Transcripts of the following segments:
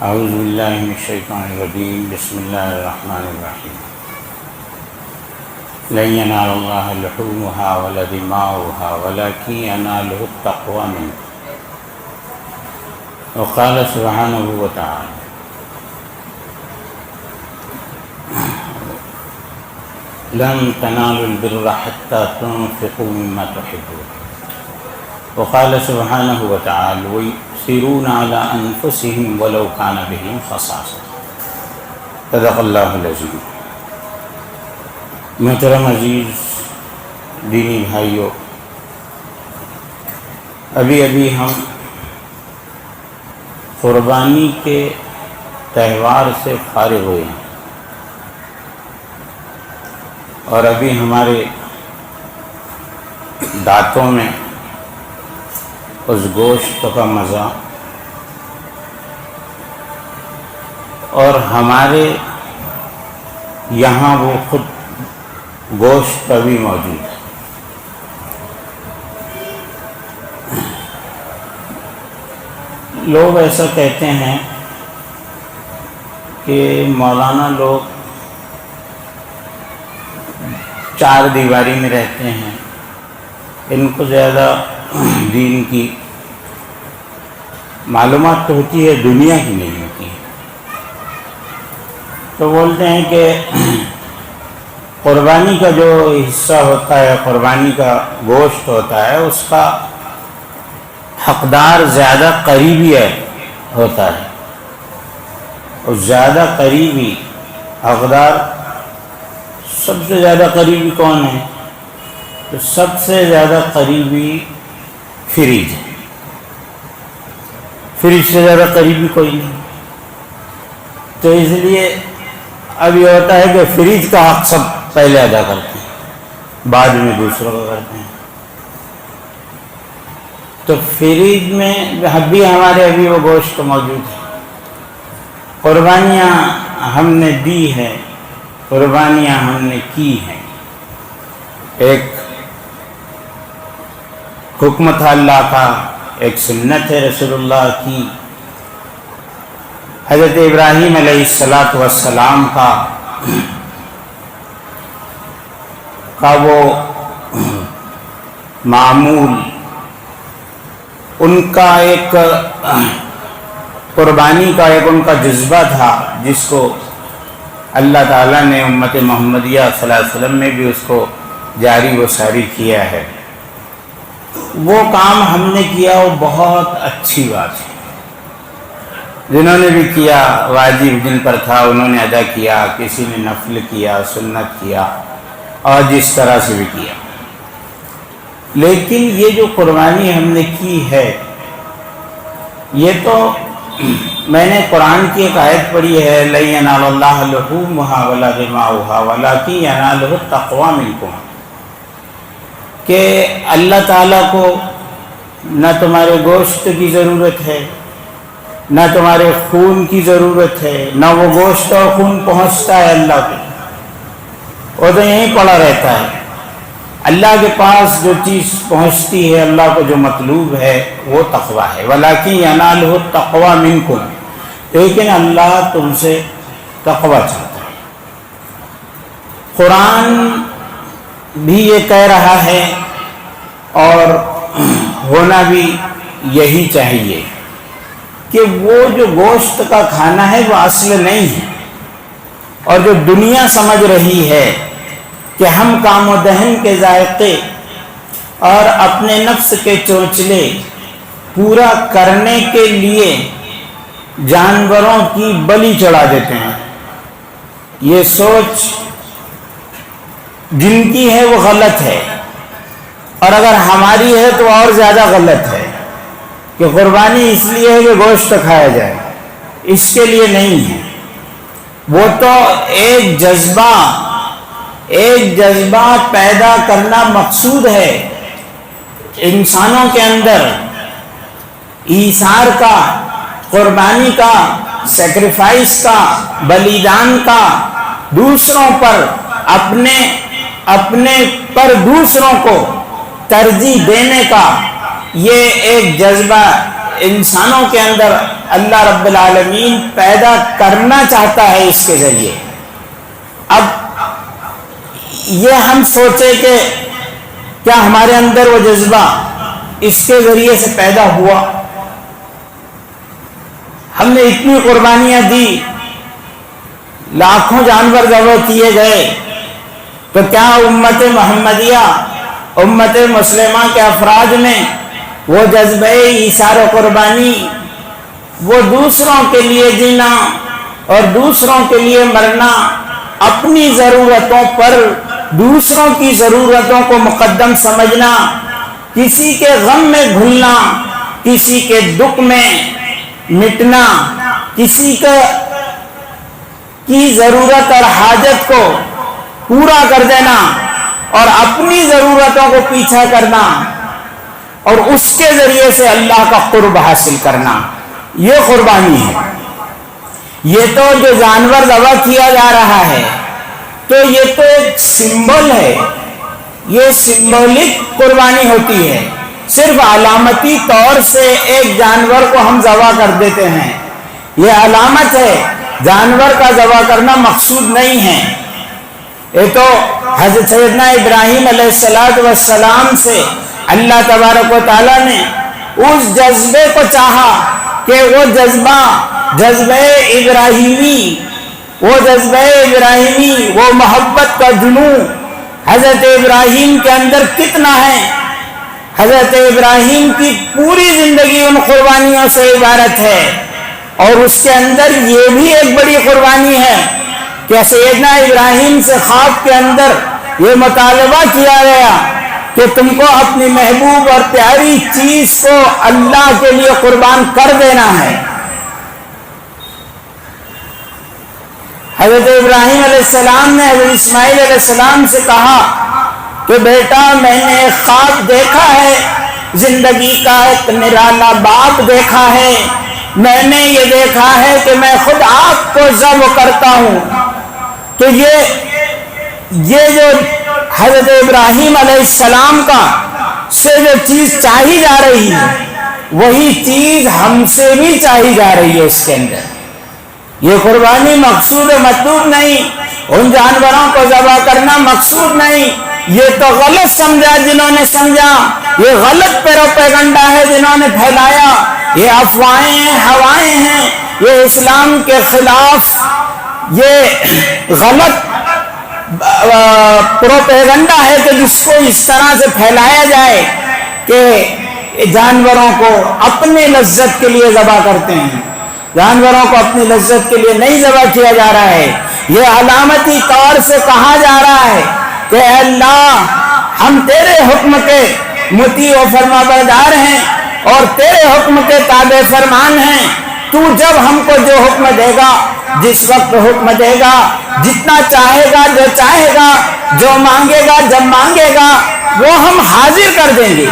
اعوذ باللہ من الشیطان الرجیم بسم اللہ الرحمن الرحیم لن ینال اللہ لحومها ولا دماؤها ولکن ینالہ التقوی منکم وقال سبحانہ وتعالی لن تنالوا البر حتى تنفقوا مما تحبون وقال سبحانہ وتعالی ويؤثرون على أنفسهم ولو كان بهم خصاصة صدق اللہ العظیم۔ محترم عزیز دینی بھائیوں، ابھی ہم قربانی کے تہوار سے فارغ ہوئے ہیں اور ابھی ہمارے دانتوں میں اس گوشت کا مزہ اور ہمارے یہاں وہ خود گوشت ابھی موجود ہے۔ لوگ ایسا کہتے ہیں کہ مولانا لوگ چار دیواری میں رہتے ہیں، ان کو زیادہ دین کی معلومات تو ہوتی ہے، دنیا کی نہیں ہوتی ہے۔ تو بولتے ہیں کہ قربانی کا جو حصہ ہوتا ہے، قربانی کا گوشت ہوتا ہے، اس کا حقدار زیادہ قریبی ہوتا ہے، اور زیادہ قریبی حقدار سب سے زیادہ قریبی کون ہے؟ تو سب سے زیادہ قریبی فریج ہے، فریج سے زیادہ قریبی کوئی نہیں۔ تو اس لیے اب یہ ہوتا ہے کہ فریج کا حق سب پہلے ادا کرتے ہیں، بعد میں دوسروں کا کرتے ہیں۔ تو فریج میں بھی ابھی وہ گوشت موجود ہے۔ قربانیاں ہم نے دی ہیں، قربانیاں ہم نے کی ہیں۔ ایک حکم تھا اللہ کا، ایک سنت ہے رسول اللہ کی، حضرت ابراہیم علیہ السلام کا وہ معمول، ان کا ایک قربانی کا ایک ان کا جذبہ تھا، جس کو اللہ تعالیٰ نے امت محمدیہ صلی اللہ علیہ وسلم میں بھی اس کو جاری و ساری کیا ہے۔ وہ کام ہم نے کیا، وہ بہت اچھی بات ہے۔ جنہوں نے بھی کیا، واجب جن پر تھا انہوں نے ادا کیا، کسی نے نفل کیا، سنت کیا، اور جس طرح سے بھی کیا۔ لیکن یہ جو قربانی ہم نے کی ہے، یہ تو میں نے قرآن کی ایک آیت پڑھی ہے، لَن يَنَالَ اللَّهَ لُحُومُهَا وَلَا دِمَاؤُهَا وَلَكِن يَنَالُهُ التَّقْوَى مِنكُمْ، کہ اللہ تعالیٰ کو نہ تمہارے گوشت کی ضرورت ہے، نہ تمہارے خون کی ضرورت ہے، نہ وہ گوشت اور خون پہنچتا ہے اللہ کو، وہ تو یہیں پڑا رہتا ہے۔ اللہ کے پاس جو چیز پہنچتی ہے، اللہ کو جو مطلوب ہے، وہ تقویٰ ہے۔ وَلَكِن يَنَالُهُ التَّقْوَى مِنكُمْ، لیکن اللہ تم سے تقویٰ چاہتا ہے۔ قرآن بھی یہ کہہ رہا ہے، اور ہونا بھی یہی چاہیے کہ وہ جو گوشت کا کھانا ہے وہ اصل نہیں ہے، اور جو دنیا سمجھ رہی ہے کہ ہم کام و دہن کے ذائقے اور اپنے نفس کے چونچلے پورا کرنے کے لیے جانوروں کی بلی چڑھا دیتے ہیں، یہ سوچ جن کی ہے وہ غلط ہے، اور اگر ہماری ہے تو اور زیادہ غلط ہے، کہ قربانی اس لیے ہے کہ گوشت کھایا جائے، اس کے لیے نہیں ہے۔ وہ تو ایک جذبہ پیدا کرنا مقصود ہے انسانوں کے اندر، ایثار کا، قربانی کا، سیکریفائس کا، بلیدان کا، دوسروں پر اپنے پر دوسروں کو ترجیح دینے کا، یہ ایک جذبہ انسانوں کے اندر اللہ رب العالمین پیدا کرنا چاہتا ہے اس کے ذریعے۔ اب یہ ہم سوچے کہ کیا ہمارے اندر وہ جذبہ اس کے ذریعے سے پیدا ہوا؟ ہم نے اتنی قربانیاں دی، لاکھوں جانور ذبح کیے گئے، تو کیا امت محمدیہ، امت مسلمہ کے افراد میں وہ جذبہ ایثار و قربانی، وہ دوسروں کے لیے جینا اور دوسروں کے لیے مرنا، اپنی ضرورتوں پر دوسروں کی ضرورتوں کو مقدم سمجھنا، کسی کے غم میں گھلنا، کسی کے دکھ میں مٹنا، کسی کی ضرورت اور حاجت کو پورا کر دینا اور اپنی ضرورتوں کو پیچھا کرنا اور اس کے ذریعے سے اللہ کا قرب حاصل کرنا، یہ قربانی ہے۔ یہ تو جو جانور ذبح کیا جا رہا ہے تو یہ تو ایک سمبل ہے، یہ سمبولک قربانی ہوتی ہے، صرف علامتی طور سے ایک جانور کو ہم ذبح کر دیتے ہیں، یہ علامت ہے، جانور کا ذبح کرنا مقصود نہیں ہے۔ یہ تو حضرت سیدنا ابراہیم علیہ السلام سے اللہ تبارک و تعالیٰ نے اس جذبے کو چاہا کہ وہ جذبہ ابراہیمی، وہ محبت کا جنون حضرت ابراہیم کے اندر کتنا ہے۔ حضرت ابراہیم کی پوری زندگی ان قربانیوں سے عبارت ہے، اور اس کے اندر یہ بھی ایک بڑی قربانی ہے کہ سیدنا ابراہیم سے خواب کے اندر یہ مطالبہ کیا گیا کہ تم کو اپنی محبوب اور پیاری چیز کو اللہ کے لیے قربان کر دینا ہے۔ حضرت ابراہیم علیہ السلام نے حضرت اسماعیل علیہ السلام سے کہا کہ بیٹا میں نے ایک خواب دیکھا ہے، زندگی کا ایک نرالا باغ دیکھا ہے، میں نے یہ دیکھا ہے کہ میں خود آپ کو ذبح کرتا ہوں۔ تو یہ جو حضرت ابراہیم علیہ السلام کا سے جو چیز چاہی جا رہی ہے وہی چیز ہم سے بھی چاہی جا رہی ہے۔ اس کے اندر یہ قربانی مقصود و مطلوب نہیں، ان جانوروں کو ذبح کرنا مقصود نہیں، یہ تو غلط سمجھا جنہوں نے سمجھا، یہ غلط پیروپیگنڈا ہے جنہوں نے پھیلایا، یہ افواہیں ہیں، ہوائیں ہیں، یہ اسلام کے خلاف یہ غلط پروپیگنڈا ہے کہ جس کو اس طرح سے پھیلایا جائے کہ جانوروں کو اپنے لذت کے لیے ذبح کرتے ہیں۔ جانوروں کو اپنی لذت کے لیے نہیں ذبح کیا جا رہا ہے، یہ علامتی طور سے کہا جا رہا ہے کہ اے اللہ ہم تیرے حکم کے مطیع و فرما بردار ہیں اور تیرے حکم کے تابع فرمان ہیں، تو جب ہم کو جو حکم دے گا، جس وقت حکم دے گا، جتنا چاہے گا، جو چاہے گا، جو مانگے گا، جب مانگے گا، وہ ہم حاضر کر دیں گے۔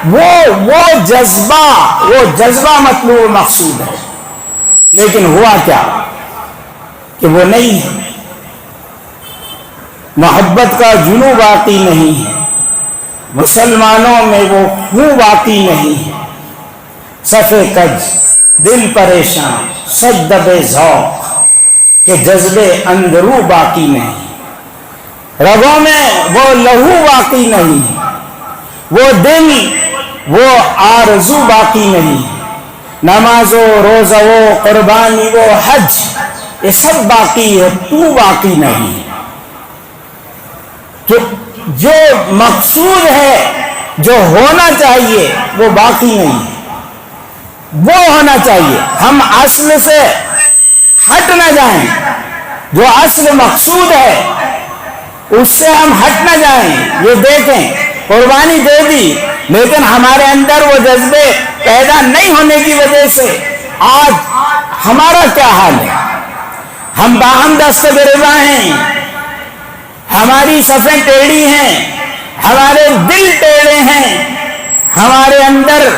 وہ جذبہ مطلوب مقصود ہے، لیکن ہوا کیا کہ وہ نہیں ہے، محبت کا جنون باقی نہیں ہے، مسلمانوں میں وہ خون باقی نہیں ہے، صفے کج، دل پریشان، صد بے ذوق کہ جذبے اندرو باقی نہیں، رگوں میں وہ لہو باقی نہیں، وہ دل، وہ آرزو باقی نہیں، نماز و روزہ و قربانی و حج یہ سب باقی ہے، تو باقی نہیں۔ تو جو مقصود ہے، جو ہونا چاہیے وہ باقی نہیں ہے، وہ ہونا چاہیے۔ ہم اصل سے ہٹ نہ جائیں، جو اصل مقصود ہے اس سے ہم ہٹ نہ جائیں۔ یہ دیکھیں قربانی دے دی، لیکن ہمارے اندر وہ جذبے پیدا نہیں ہونے کی وجہ سے آج ہمارا کیا حال ہے؟ ہم باہم دست گریباں ہیں، ہماری صفیں ٹیڑھی ہیں، ہمارے دل ٹیڑھے ہیں، ہمارے اندر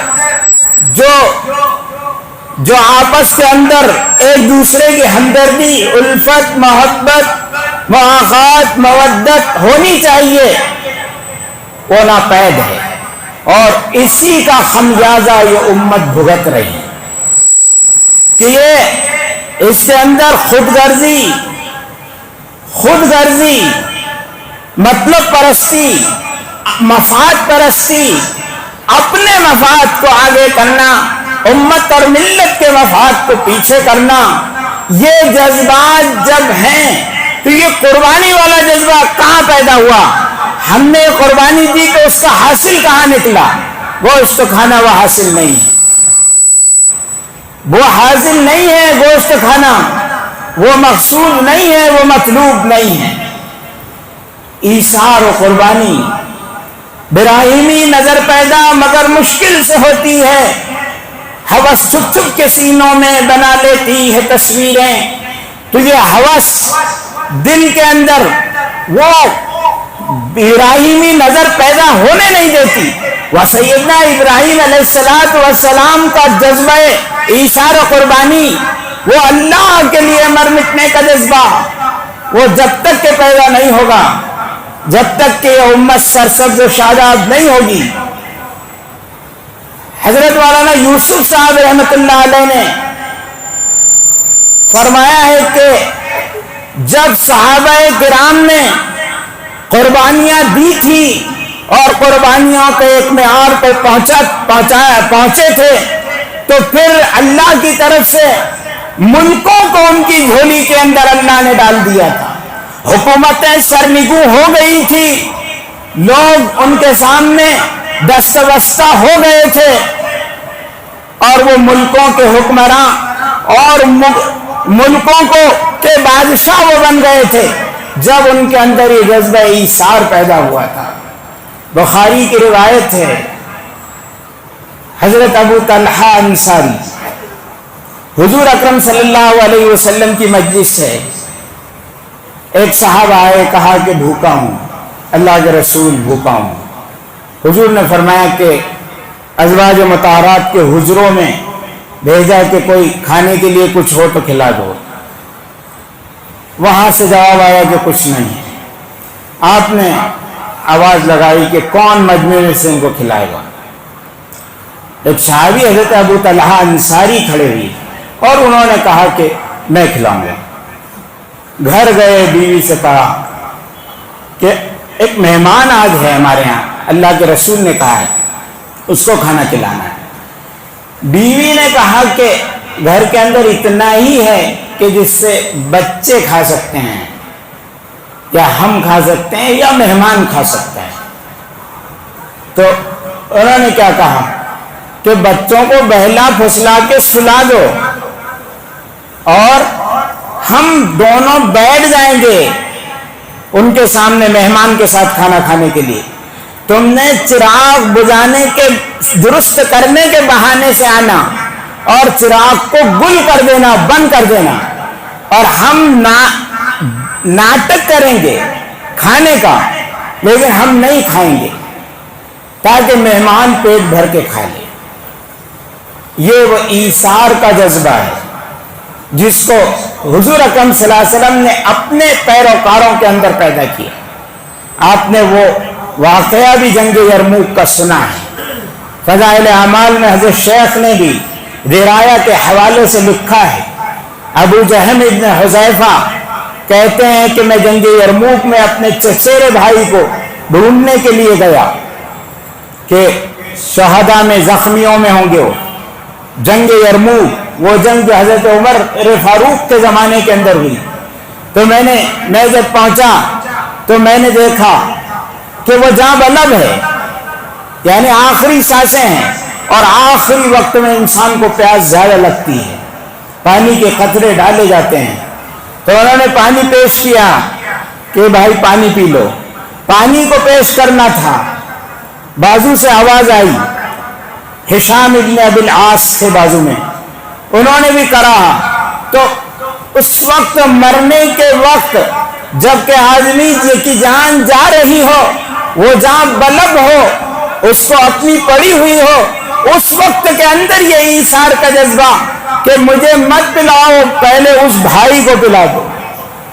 جو آپس کے اندر ایک دوسرے کی ہمدردی، الفت، محبت، مواخات، مودت ہونی چاہیے، وہ ناپید ہے، اور اسی کا خمیازہ یہ امت بھگت رہی ہے۔ کہ یہ اس کے اندر خود غرضی، مطلب پرستی، مفاد پرستی، اپنے مفاد کو آگے کرنا، امت اور ملت کے مفاد کو پیچھے کرنا، یہ جذبات جب ہیں تو یہ قربانی والا جذبہ کہاں پیدا ہوا؟ ہم نے قربانی دی تو اس کا حاصل کہاں نکلا؟ گوشت کھانا وہ حاصل نہیں ہے، وہ حاصل نہیں ہے گوشت کھانا، وہ مقصود نہیں ہے، وہ مطلوب نہیں ہے۔ ایثار و قربانی براہیمی نظر پیدا مگر مشکل سے ہوتی ہے، ہوس چھپ چھپ کے سینوں میں بنا لیتی ہے تصویریں، تو یہ ہوس دل کے اندر وہ ابراہیمی نظر پیدا ہونے نہیں دیتی۔ وہ سیدنا ابراہیم علیہ السلام کا جذبہ ایثار و قربانی، وہ اللہ کے لیے مر مٹنے کا جذبہ، وہ جب تک کہ پیدا نہیں ہوگا، جب تک کہ یہ امت سرسبز و شاداب نہیں ہوگی۔ حضرت مولانا یوسف صاحب رحمۃ اللہ علیہ نے فرمایا ہے کہ جب صحابہ کرام نے قربانیاں دی تھی اور قربانیوں کے ایک معیار پہ پہنچے تھے، تو پھر اللہ کی طرف سے ملکوں کو ان کی جھولی کے اندر اللہ نے ڈال دیا تھا، حکومتیں سرنگوں ہو گئی تھی، لوگ ان کے سامنے دست بستہ ہو گئے تھے، اور وہ ملکوں کے حکمراں اور ملکوں کے بادشاہ وہ بن گئے تھے جب ان کے اندر یہ جذبہ ایثار پیدا ہوا تھا۔ بخاری کی روایت ہے، حضرت ابو طلحہ انصاری حضور اکرم صلی اللہ علیہ وسلم کی مجلس سے ایک صاحب آئے، کہا کہ بھوکا ہوں، اللہ کے رسول بھوکا ہوں۔ حضور نے فرمایا کہ ازواج مطہرات کے حجروں میں بھیجا کہ کوئی کھانے کے لیے کچھ ہو تو کھلا دو۔ وہاں سے جواب آیا کہ کچھ نہیں ہے۔ آپ نے آواز لگائی کہ کون مجمع میں سے ان کو کھلائے گا؟ ایک صحابی حضرت ابو طلحہ انصاری کھڑے ہوئے اور انہوں نے کہا کہ میں کھلاؤں گا۔ گھر گئے، بیوی سے کہا کہ ایک مہمان آج ہے ہمارے ہاں، اللہ کے رسول نے کہا ہے اس کو کھانا کھلانا ہے۔ بیوی نے کہا کہ گھر کے اندر اتنا ہی ہے کہ جس سے بچے کھا سکتے ہیں، یا ہم کھا سکتے ہیں، یا مہمان کھا سکتا ہے۔ تو انہوں نے کیا کہا کہ بچوں کو بہلا پھسلا کے سلا دو اور ہم دونوں بیٹھ جائیں گے ان کے سامنے مہمان کے ساتھ کھانا کھانے کے لیے۔ تم نے چراغ بجھانے کے درست کرنے کے بہانے سے آنا اور چراغ کو گل کر دینا، بند کر دینا، اور ہم ناٹک کریں گے کھانے کا، لیکن ہم نہیں کھائیں گے تاکہ مہمان پیٹ بھر کے کھا لے۔ یہ وہ ایثار کا جذبہ ہے جس کو حضور اکرم صلی اللہ علیہ وسلم نے اپنے پیروکاروں کے اندر پیدا کیا۔ آپ نے وہ واقعہ بھی جنگ یرموک کا سنا ہے۔ فضائل اعمال میں حضرت شیخ نے بھی درایا کے حوالے سے لکھا ہے، ابو جہم ابن حذیفہ کہتے ہیں کہ میں جنگ یرموک میں اپنے چچیرے بھائی کو ڈھونڈنے کے لیے گیا کہ شہداء میں زخمیوں میں ہوں گے وہ۔ جنگ یرموک وہ جنگ جو حضرت عمر فاروق کے زمانے کے اندر ہوئی، تو میں جب پہنچا تو میں نے دیکھا کہ وہ جاں بلب ہے، یعنی آخری سانسیں ہیں، اور آخری وقت میں انسان کو پیاس زیادہ لگتی ہے، پانی کے قطرے ڈالے جاتے ہیں۔ تو انہوں نے پانی پیش کیا کہ بھائی پانی پی لو۔ پانی کو پیش کرنا تھا، بازو سے آواز آئی، ہشام ابن ابی العاص تھے بازو میں، انہوں نے بھی کرا۔ تو اس وقت مرنے کے وقت جب کہ آدمی کی جان جا رہی ہو، وہ جان بلب ہو، اس کو اپنی پڑی ہوئی ہو، اس وقت کے اندر یہ ایثار کا جذبہ کہ مجھے مت پلاؤ، پہلے اس بھائی کو پلا دو۔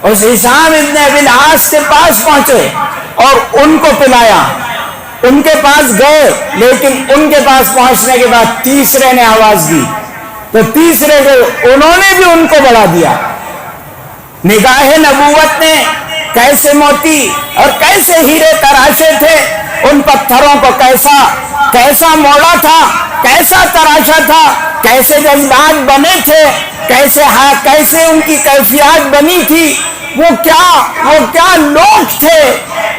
اس ہشام ابن ابی العاص کے پاس پہنچے اور ان کو پلایا۔ ان کے پاس گئے، لیکن ان کے پاس پہنچنے کے بعد تیسرے نے آواز دی تو تیسرے کو انہوں نے بھی ان کو بڑھا دیا. نگاہ نبوت نے کیسے موتی اور کیسے ہیرے تراشے تھے، ان پتھروں کو کیسا موڑا تھا، کیسا تراشا تھا، کیسے جذبات بنے تھے، کیسے ان کی کیفیات بنی تھی، وہ کیا لوگ تھے،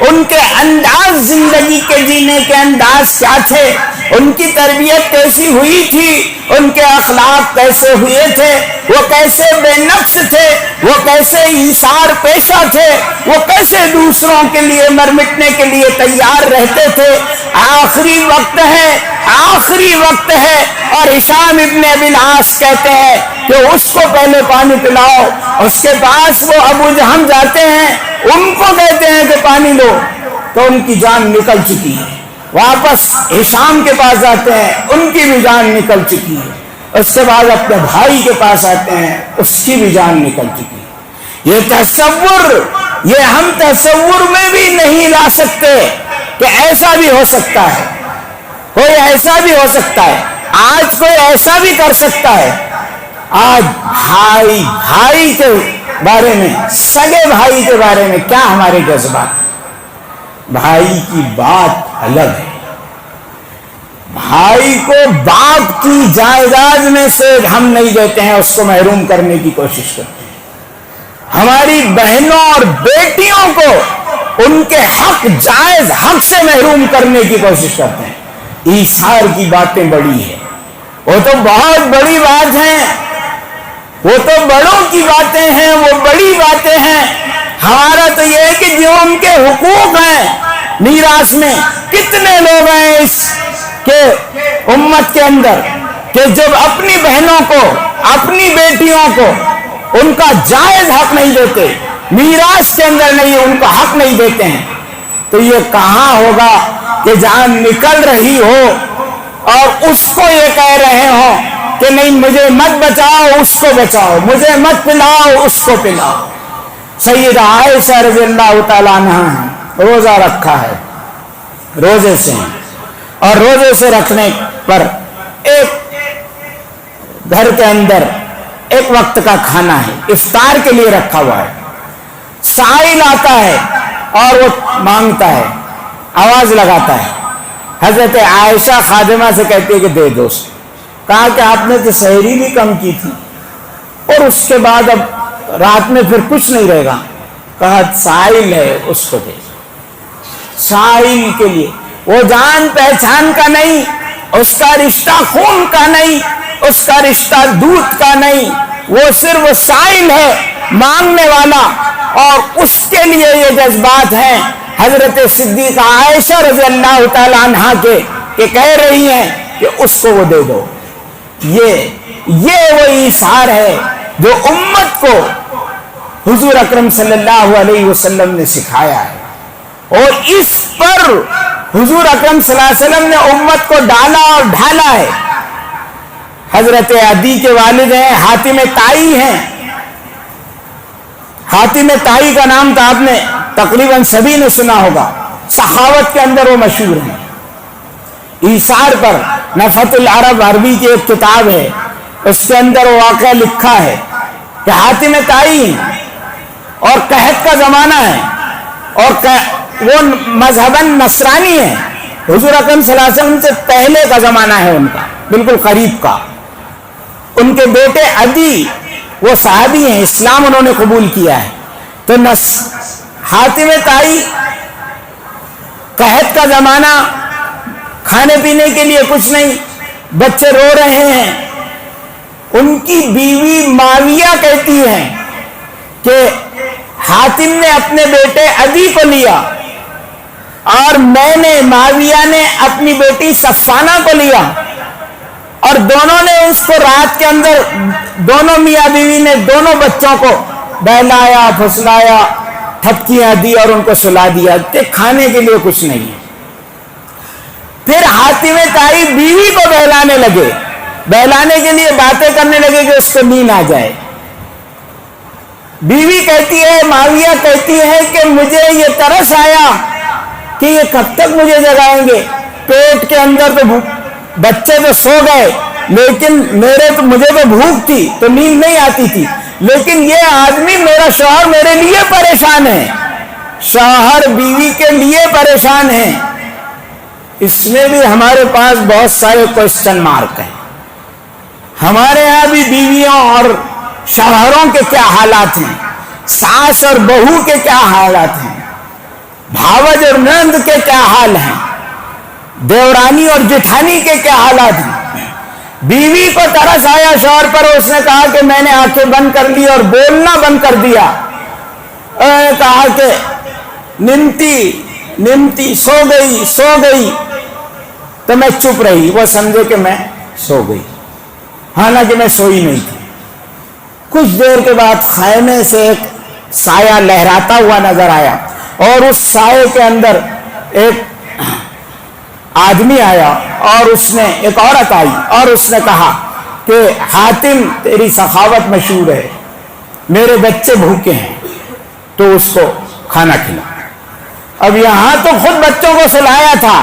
ان کے انداز، زندگی کے جینے کے انداز کیا تھے، ان کی تربیت کیسی ہوئی تھی، ان کے اخلاق کیسے ہوئے تھے، وہ کیسے بے نفس تھے، وہ کیسے ایثار پیشہ تھے، وہ کیسے دوسروں کے لیے مر مٹنے کے لیے تیار رہتے تھے. آخری وقت ہے اور ہشام ابن ابی العاص کہتے ہیں کہ اس کو پہلے پانی پلاؤ. اس کے پاس وہ ابو جہم جاتے ہیں، ان کو کہتے ہیں کہ پانی لو، تو ان کی جان نکل چکی ہے. واپس ہشام کے پاس جاتے ہیں، ان کی بھی جان نکل چکی ہے. اس کے بعد اپنے بھائی کے پاس آتے ہیں، اس کی بھی جان نکل چکی ہے. یہ ہم تصور میں بھی نہیں لا سکتے کہ ایسا بھی ہو سکتا ہے، کوئی ایسا بھی ہو سکتا ہے. آج کوئی ایسا بھی کر سکتا ہے. آج بھائی کے بارے میں، سگے بھائی کے بارے میں کیا ہمارے جذبات ہیں. بھائی کی بات الگ ہے. بھائی کو باپ کی جائیداد میں سے ہم نہیں دیتے ہیں، اس کو محروم کرنے کی کوشش کرتے ہیں. ہماری بہنوں اور بیٹیوں کو ان کے حق، جائز حق سے محروم کرنے کی کوشش کرتے ہیں. ایثار کی باتیں بڑی ہیں، وہ تو بہت بڑی بات ہیں، وہ تو بڑوں کی باتیں ہیں، وہ بڑی باتیں ہیں. ہمارا تو یہ ہے کہ جو ان کے حقوق ہیں میراث میں، کتنے لوگ ہیں اس کے امت کے اندر کہ جب اپنی بہنوں کو، اپنی بیٹیوں کو ان کا جائز حق نہیں دیتے، میراث کے اندر نہیں، ان کا حق نہیں دیتے ہیں. تو یہ کہاں ہوگا کہ جان نکل رہی ہو اور اس کو یہ کہہ رہے ہوں کہ نہیں مجھے مت بچاؤ، اس کو بچاؤ، مجھے مت پلاؤ، اس کو پلاؤ. سیدہ عائشہ رضی اللہ تعالیٰ عنہا نے روزہ رکھا ہے، روزے سے ہیں، اور روزے سے رکھنے پر ایک گھر کے اندر ایک وقت کا کھانا ہے، افطار کے لیے رکھا ہوا ہے. سائل آتا ہے اور وہ مانگتا ہے، آواز لگاتا ہے. حضرت عائشہ خادمہ سے کہتی ہے کہ دے دو. کہا کہ آپ نے تو سحری بھی کم کی تھی اور اس کے بعد اب رات میں پھر کچھ نہیں رہے گا. کہا سائل ہے، اس کو دے. سائل کے لیے وہ جان پہچان کا نہیں، اس کا رشتہ خون کا نہیں، اس کا رشتہ دودھ کا نہیں، وہ صرف سائل ہے، مانگنے والا. اور اس کے لیے یہ جذبات ہیں حضرت صدیقہ عائشہ رضی اللہ تعالی عنہا کے کہ کہہ رہی ہیں کہ اس کو وہ دے دو. یہ وہ ایثار ہے جو امت کو حضور اکرم صلی اللہ علیہ وسلم نے سکھایا ہے، اور اس پر حضور اکرم صلی اللہ علیہ وسلم نے امت کو ڈالا اور ڈھالا ہے. حضرت عدی کے والد ہیں، حاتم طائی ہیں. حاتم طائی کا نام تو آپ نے تقریباً سبھی نے سنا ہوگا، سخاوت کے اندر وہ مشہور ہیں. ایثار پر نفحۃ العرب عربی کی ایک کتاب ہے، اس کے اندر وہ واقعہ لکھا ہے کہ حاتم طائی ہیں اور قحط کا زمانہ ہے اور وہ مذہباً نصرانی ہے. حضور اکرم صلی اللہ علیہ وسلم سے پہلے کا زمانہ ہے ان کا، بالکل قریب کا. ان کے بیٹے عدی وہ صحابی ہیں، اسلام انہوں نے قبول کیا ہے. تو حاتم طائی، قحط کا زمانہ، کھانے پینے کے لیے کچھ نہیں، بچے رو رہے ہیں. ان کی بیوی معاویہ کہتی ہے کہ حاتم نے اپنے بیٹے عدی کو لیا اور معاویہ نے اپنی بیٹی صفانہ کو لیا، اور دونوں نے اس کو رات کے اندر، دونوں میاں بیوی نے دونوں بچوں کو بہلایا، پھسلایا، تھپکیاں دی اور ان کو سلا دیا کہ کھانے کے لیے کچھ نہیں ہے. پھر حاتم طائی بیوی کو بہلانے لگے، بہلانے کے لیے باتیں کرنے لگے کہ اس کو نیند آ جائے. بیوی کہتی ہے، معاویہ کہتی ہے کہ مجھے یہ ترس آیا کہ یہ کب تک مجھے جگائیں گے، پیٹ کے اندر تو بچے تو سو گئے لیکن مجھے تو بھوک تھی تو نیند نہیں آتی تھی، لیکن یہ آدمی میرا شوہر میرے لیے پریشان ہے، شوہر بیوی کے لیے پریشان ہے۔ اس میں بھی ہمارے پاس بہت سارے کوسچن مارک ہیں۔ ہمارے ہاں بھی بیویوں اور شوہروں کے کیا حالات ہیں، ساس اور بہو کے کیا حالات ہیں، بھاوج اور نند کے کیا حال ہیں، دیورانی اور جٹھانی کے کیا حالات ہیں۔ بیوی کو ترس آیا شوہر پر، اس نے کہا کہ میں نے آنکھیں بند کر لی اور بولنا بند کر دیا، کہا کہ نمتی سو گئی، تو میں چپ رہی، وہ سمجھے کہ میں سو گئی، حالانکہ میں سوئی نہیں تھی۔ کچھ دیر کے بعد خیمے سے ایک سایہ لہراتا ہوا نظر آیا، اور اس سائے کے اندر ایک آدمی آیا، اور اس نے ایک عورت آئی اور اس نے کہا کہ حاتم تیری سخاوت مشہور ہے، میرے بچے بھوکے ہیں تو اس کو کھانا کھلا۔ اب یہاں تو خود بچوں کو سلایا تھا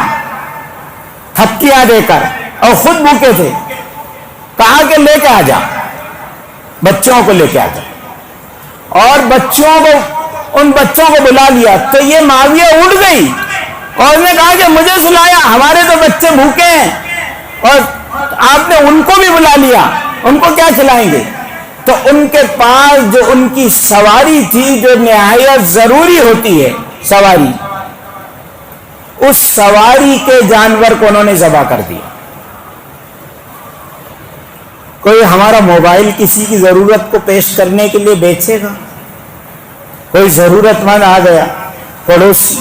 تھپکیاں دے کر، اور خود بھوکے تھے، کہا کہ لے کے آ جا، بچوں کو لے کے آ جا، اور ان بچوں کو بلا لیا۔ تو یہ معاویہ اٹھ گئی اور نے کہا کہ مجھے سلایا، ہمارے تو بچے بھوکے ہیں اور آپ نے ان کو بھی بلا لیا، ان کو کیا کھلائیں گے؟ تو ان کے پاس جو ان کی سواری تھی، جو نہایت ضروری ہوتی ہے سواری، اس سواری کے جانور کو انہوں نے ذبح کر دیا۔ کوئی ہمارا موبائل کسی کی ضرورت کو پیش کرنے کے لیے بیچے گا؟ کوئی ضرورت مند آ گیا پڑوسی،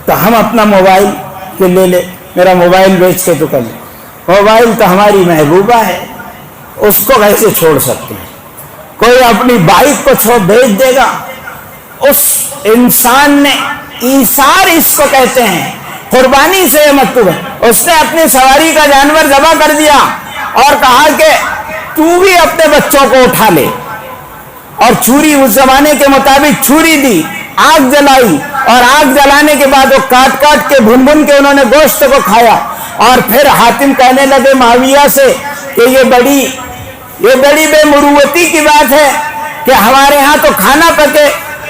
تو ہم اپنا موبائل کہ لے لے، میرا موبائل بیچ کے تو کر لے۔ موبائل تو ہماری محبوبہ ہے، اس کو کیسے چھوڑ سکتے ہیں؟ کوئی اپنی بائک کو بیچ دے گا؟ اس انسان نے ایثار اس کو کہتے ہیں، قربانی سے یہ مطلوب ہے۔ اس نے اپنی سواری کا جانور ذبح کر دیا اور کہا کہ تو بھی اپنے بچوں کو اٹھا لے، اور چھری، اس زمانے کے مطابق چھری دی، آگ جلائی، اور آگ جلانے کے بعد وہ کاٹ کے بھن کے انہوں نے گوشت کو کھایا۔ اور پھر حاتم کہنے لگے معاویہ سے کہ یہ بڑی بے مروتی کی بات ہے کہ ہمارے ہاں تو کھانا پکے،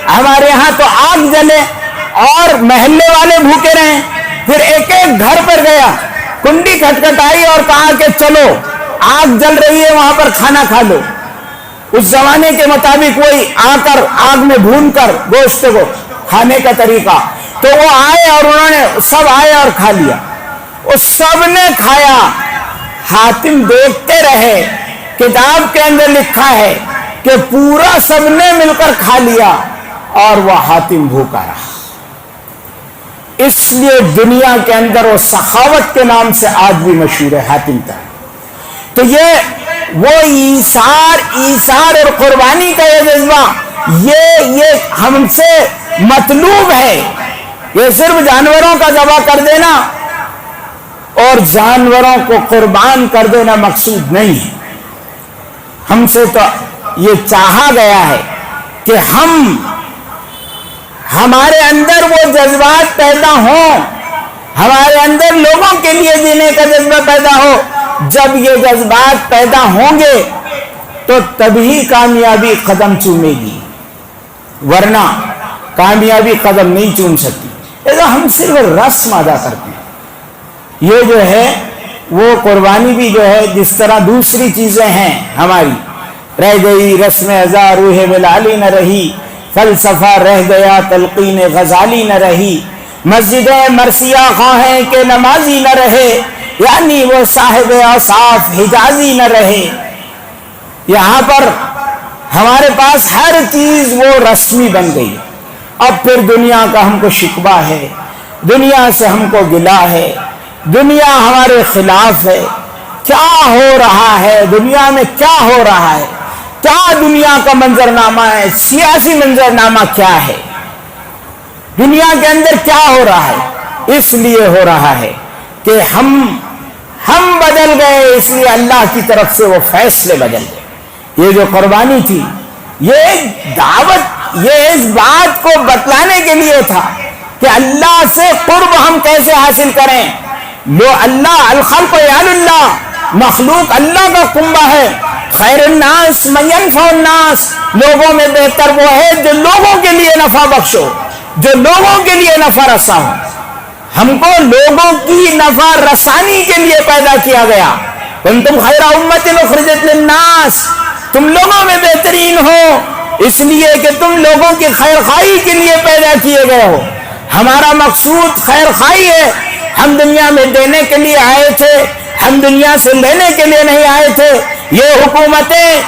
ہمارے ہاں تو آگ جلے اور محلے والے بھوکے رہیں۔ پھر ایک گھر پر گیا، کنڈی کھٹکھٹائی اور کہا کہ چلو آگ جل رہی ہے، وہاں پر کھانا کھا لو۔ اس زمانے کے مطابق وہی آ کر آگ میں بھون کر گوشت کو کھانے کا طریقہ، تو وہ آئے اور انہوں نے سب آئے اور کھا لیا، اس سب نے کھایا۔ حاتم دیکھتے رہے، کتاب کے اندر لکھا ہے کہ پورا سب نے مل کر کھا لیا اور وہ حاتم بھوکا رہا۔ اس لیے دنیا کے اندر وہ سخاوت کے نام سے آج بھی مشہور ہے حاتم تھا۔ تو یہ وہ ایثار اور قربانی کا یہ جذبہ، یہ ہم سے مطلوب ہے۔ یہ صرف جانوروں کا ذبح کر دینا اور جانوروں کو قربان کر دینا مقصود نہیں ہے۔ ہم سے تو یہ چاہا گیا ہے کہ ہمارے اندر وہ جذبات پیدا ہوں، ہمارے اندر لوگوں کے لیے جینے کا جذبہ پیدا ہو۔ جب یہ جذبات پیدا ہوں گے تو تبھی کامیابی قدم چومے گی، ورنہ کامیابی قدم نہیں چوم سکتی۔ ہم صرف رسم ادا کرتے ہیں۔ یہ جو ہے وہ قربانی بھی جو ہے جس طرح دوسری چیزیں ہیں ہماری، رہ گئی رسم ازا روح بلالی نہ رہی، فلسفہ رہ گیا تلقین غزالی نہ رہی، مسجد مرثیہ خواہیں کہ نمازی نہ رہے، یعنی وہ صاحب اوصاف حجازی نہ رہے۔ یہاں پر ہمارے پاس ہر چیز وہ رسمی بن گئی۔ اب پھر دنیا کا ہم کو شکوہ ہے، دنیا سے ہم کو گلہ ہے، دنیا ہمارے خلاف ہے۔ کیا ہو رہا ہے دنیا میں؟ کیا ہو رہا ہے؟ کیا دنیا کا منظرنامہ ہے؟ سیاسی منظرنامہ کیا ہے؟ دنیا کے اندر کیا ہو رہا ہے؟ اس لیے ہو رہا ہے کہ ہم بدل گئے، اس لیے اللہ کی طرف سے وہ فیصلے بدل گئے۔ یہ جو قربانی تھی، یہ دعوت، یہ اس بات کو بتلانے کے لیے تھا کہ اللہ سے قرب ہم کیسے حاصل کریں۔ اللہ الخلق یعل اللہ، مخلوق اللہ کا کنبہ ہے. خیر الناس من ينفع الناس، لوگوں میں بہتر وہ ہے جو لوگوں کے لیے نفع بخش ہو، جو لوگوں کے لیے نفع رساں ہو. ہم کو لوگوں کی نفع رسانی کے لیے پیدا کیا گیا. کنتم خیر امۃ اخرجت للناس، تم لوگوں میں بہترین ہو اس لیے کہ تم لوگوں کی خیر خواہی کے لیے پیدا کیے گئے ہو. ہمارا مقصود خیر خواہی ہے. ہم دنیا میں دینے کے لیے آئے تھے، ہم دنیا سے لینے کے لیے نہیں آئے تھے. یہ حکومتیں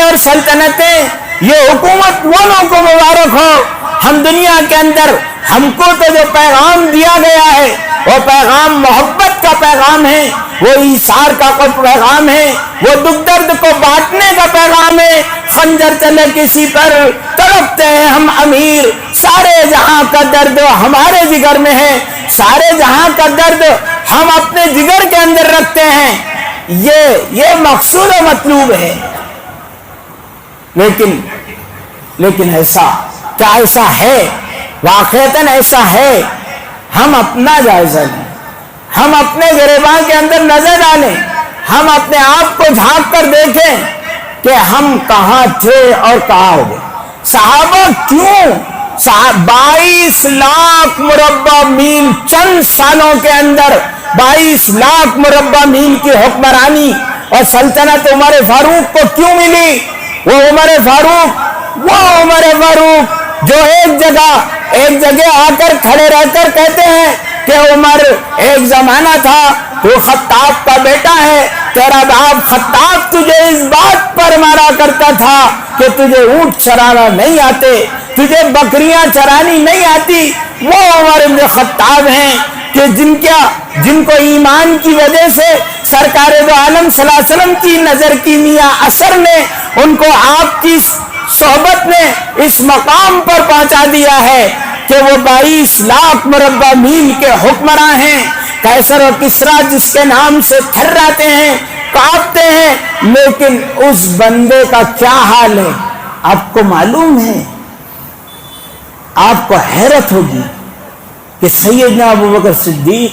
اور سلطنتیں، یہ حکومت والوں کو مبارک ہو. ہم دنیا کے اندر، ہم کو تو جو پیغام دیا گیا ہے وہ پیغام محبت کا پیغام ہے، وہ ایثار کا پیغام ہے، وہ دکھ درد کو بانٹنے کا پیغام ہے. خنجر چلے کسی پر تڑپتے ہیں ہم امیر، سارے جہاں کا درد ہمارے جگر میں ہے، سارے جہاں کا درد ہم اپنے جگر کے اندر رکھتے ہیں. یہ مقصود و مطلوب ہے. لیکن ایسا کیا ایسا ہے؟ واقعتاً ایسا ہے. ہم اپنا جائزہ لیں، ہم اپنے گریباں کے اندر نظر ڈالیں، ہم اپنے آپ کو جھانک کر دیکھیں کہ ہم کہاں تھے اور کہاں ہو گئے. صحابہ کیوں 22 لاکھ مربع میل چند سالوں کے اندر 22 لاکھ مربع میل کی حکمرانی اور سلطنت عمر فاروق کو کیوں ملی؟ وہ عمر فاروق جو ایک جگہ آ کر کھڑے رہ کر کہتے ہیں کہ عمر ایک زمانہ تھا تو خطاب کا بیٹا ہے، تیرا باپ خطاب تجھے اس بات پر مارا کرتا تھا کہ تجھے اونٹ چرانا نہیں آتے، تجھے بکریاں چرانی نہیں آتی. وہ عمر بن خطاب ہیں کہ جن کو ایمان کی وجہ سے سرکار دو عالم صلی اللہ علیہ وسلم کی نظر کی میاں اثر نے ان کو آپ کی صحبت نے اس مقام پر پہنچا دیا ہے کہ وہ 22 لاکھ مربع میل کے حکمراں ہیں. قیصر و کسریٰ جس کے نام سے تھراتے ہیں، کانپتے ہیں، لیکن اس بندے کا کیا حال ہے آپ کو معلوم ہے؟ آپ کو حیرت ہوگی کہ سیدنا ابوبکر صدیق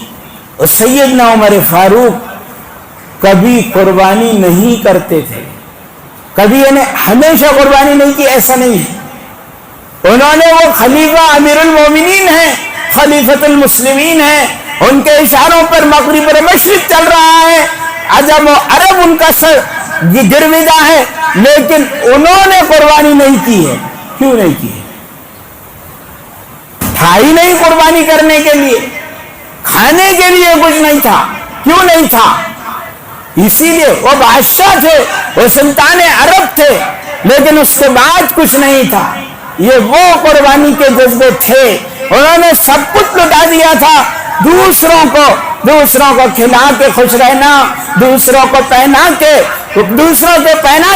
اور سیدنا عمر فاروق کبھی قربانی نہیں کرتے تھے، کبھی ہمیشہ قربانی نہیں کی، ایسا نہیں ہے. انہوں نے، وہ خلیفہ امیر المومنین ہیں، خلیفۃ المسلمین ہیں، ان کے اشاروں پر مغرب اور مشرق چل رہا ہے، عجم و عرب ان کا سر گرویدہ ہے، لیکن انہوں نے قربانی نہیں کی ہے. کیوں نہیں کی ہے؟ تھا ہی نہیں قربانی کرنے کے لیے، کھانے کے لیے کچھ نہیں تھا. کیوں نہیں تھا؟ اسی لیے وہ بادشاہ تھے، وہ سلطان عرب تھے، لیکن اس کے بعد کچھ نہیں تھا. یہ وہ قربانی کے جذبے تھے. انہوں نے سب کچھ لٹا دیا تھا، دوسروں کو کھلا کے خوش رہنا، دوسروں کو پہنا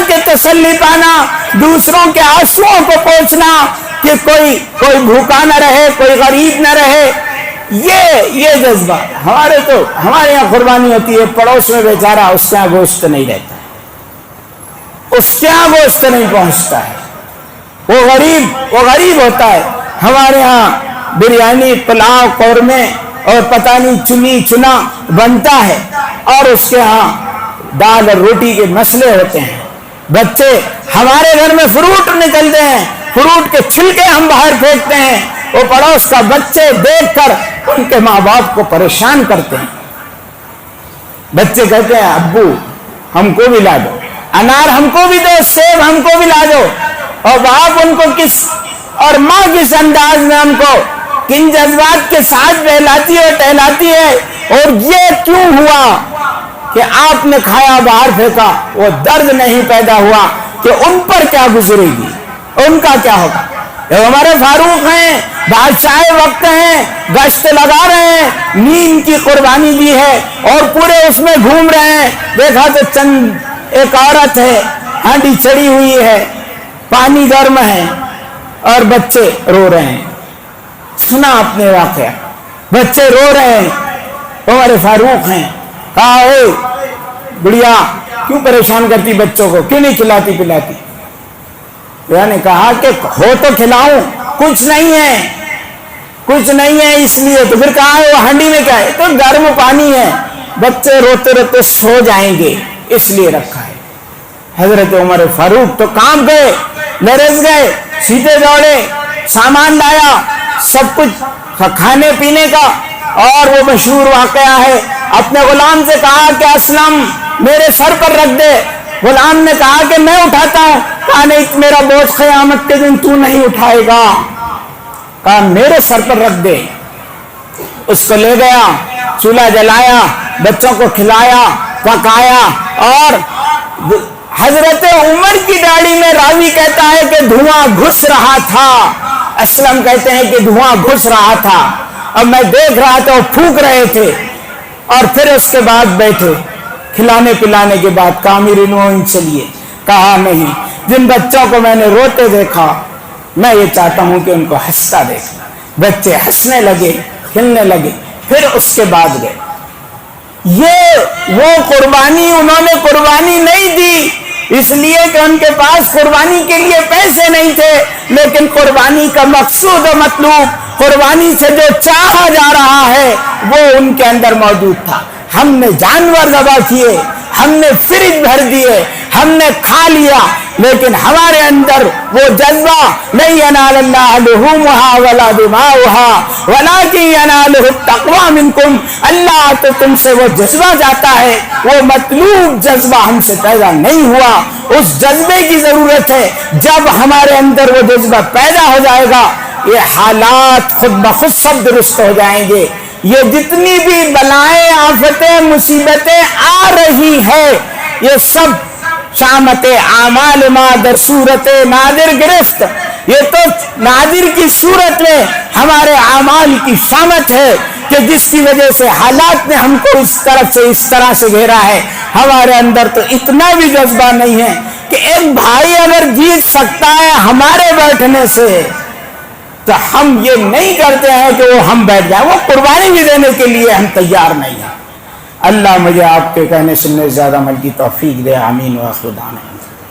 کے تسلی پانا، دوسروں کے آنسوؤں کو پوچھنا کہ کوئی بھوکا نہ رہے، کوئی غریب نہ رہے. یہ جذبہ ہمارے یہاں قربانی ہوتی ہے، پڑوس میں بیچارہ اس کے یہاں گوشت نہیں رہتا ہے، اس کے یہاں گوشت نہیں پہنچتا ہے، وہ غریب ہوتا ہے. ہمارے ہاں بریانی، پلاؤ، قورمے اور پتہ نہیں چنا بنتا ہے، اور اس کے ہاں دال اور روٹی کے مسئلے ہوتے ہیں. بچے، ہمارے گھر میں فروٹ نکلتے ہیں، فروٹ کے چھلکے ہم باہر پھینکتے ہیں، وہ پڑوس کا بچے دیکھ کر ان کے ماں باپ کو پریشان کرتے ہیں. بچے کہتے ہیں ابو ہم کو بھی لا دو، انار ہم کو بھی دو، سیب ہم کو بھی لا دو. اور باپ ان کو اور ماں کس انداز میں ہم کو کن جذبات کے ساتھ بہلاتی اور ٹہلاتی ہے. اور یہ کیوں ہوا کہ آپ نے کھایا باہر پھینکا؟ وہ درد نہیں پیدا ہوا کہ ان پر کیا گزرے گی، ان کا کیا ہوگا. ہمارے فاروق ہیں، بادشاہ وقت ہیں، گشت لگا رہے ہیں، نیند کی قربانی دی ہے اور پورے اس میں گھوم رہے ہیں. دیکھا تو ایک عورت ہے، ہانڈی چڑھی ہوئی ہے، پانی گرم ہے اور بچے رو رہے ہیں. سنا آپ نے واقعہ، بچے رو رہے ہیں، ہمارے فاروق ہیں. کہا اے بڑھیا کیوں پریشان کرتی بچوں کو، کیوں نہیں کھلاتی پلاتی؟ نے کہا کہ ہو تو کھلاؤں، کچھ نہیں ہے اس لیے. تو پھر کہا ہے وہ ہانڈی میں کیا ہے؟ تو گرم پانی ہے. بچے روتے روتے سو جائیں گے، اس لیے رکھا ہے۔ حضرت عمر فاروق تو کام گئے، لرز گئے، سیدھے دوڑے، سامان لایا، سب کچھ کھانے پینے کا، اور وہ مشہور واقعہ ہے، اپنے غلام سے کہا کہ اسلم میرے سر پر رکھ دے۔ غلام نے کہا کہ میں اٹھاتا ہوں، کہا نہیں میرا بوجھ قیامت کے دن تو نہیں اٹھائے گا، کہا میرے سر پر رکھ دے۔ اس کو لے گیا، چولہا جلایا، بچوں کو کھلایا پکایا، اور حضرت عمر کی داڑھی میں راوی کہتا ہے کہ دھواں گھس رہا تھا، اسلم کہتے ہیں کہ دھواں گھس رہا تھا، اب میں دیکھ رہا تھا وہ پھونک رہے تھے، اور پھر اس کے بعد بیٹھے کھلانے پلانے کے بعد کامرین ان چلیے، کہا نہیں، جن بچوں کو میں نے روتے دیکھا میں یہ چاہتا ہوں کہ ان کو ہنستا دیکھنا۔ بچے ہنسنے لگے، کھلنے لگے، پھر اس کے بعد گئے۔ یہ وہ قربانی انہوں نے قربانی نہیں دی اس لیے کہ ان کے پاس قربانی کے لیے پیسے نہیں تھے، لیکن قربانی کا مقصود و مطلوب، قربانی سے جو چاہا جا رہا ہے وہ ان کے اندر موجود تھا۔ ہم نے جانور ذبح کیے، ہم نے فریج بھر دیے، ہم نے کھا لیا، لیکن ہمارے اندر وہ جذبہ نہیں، ینال اللہ لحومها ولا دماؤها ولکن ینالہ التقوی منکم، اللہ تو تم سے وہ جذبہ جاتا ہے، وہ مطلوب جذبہ ہم سے پیدا نہیں ہوا، اس جذبے کی ضرورت ہے۔ جب ہمارے اندر وہ جذبہ پیدا ہو جائے گا یہ حالات خود بخود سب درست ہو جائیں گے۔ یہ جتنی بھی بلائیں آفتیں مصیبتیں آ رہی ہے یہ سب شامت اعمال ما در صورت نادر گرفت، یہ تو نادر کی صورت میں ہمارے اعمال کی شامت ہے کہ جس کی وجہ سے حالات نے ہم کو اس طرف سے اس طرح سے گھیرا ہے۔ ہمارے اندر تو اتنا بھی جذبہ نہیں ہے کہ ایک بھائی اگر جیت سکتا ہے ہمارے بیٹھنے سے تو ہم یہ نہیں کرتے ہیں کہ وہ ہم بیٹھ جائیں، وہ قربانی بھی دینے کے لیے ہم تیار نہیں ہیں۔ اللہ مجھے آپ کے کہنے سننے سے زیادہ عمل کی توفیق دے، آمین وآخر دعوانا۔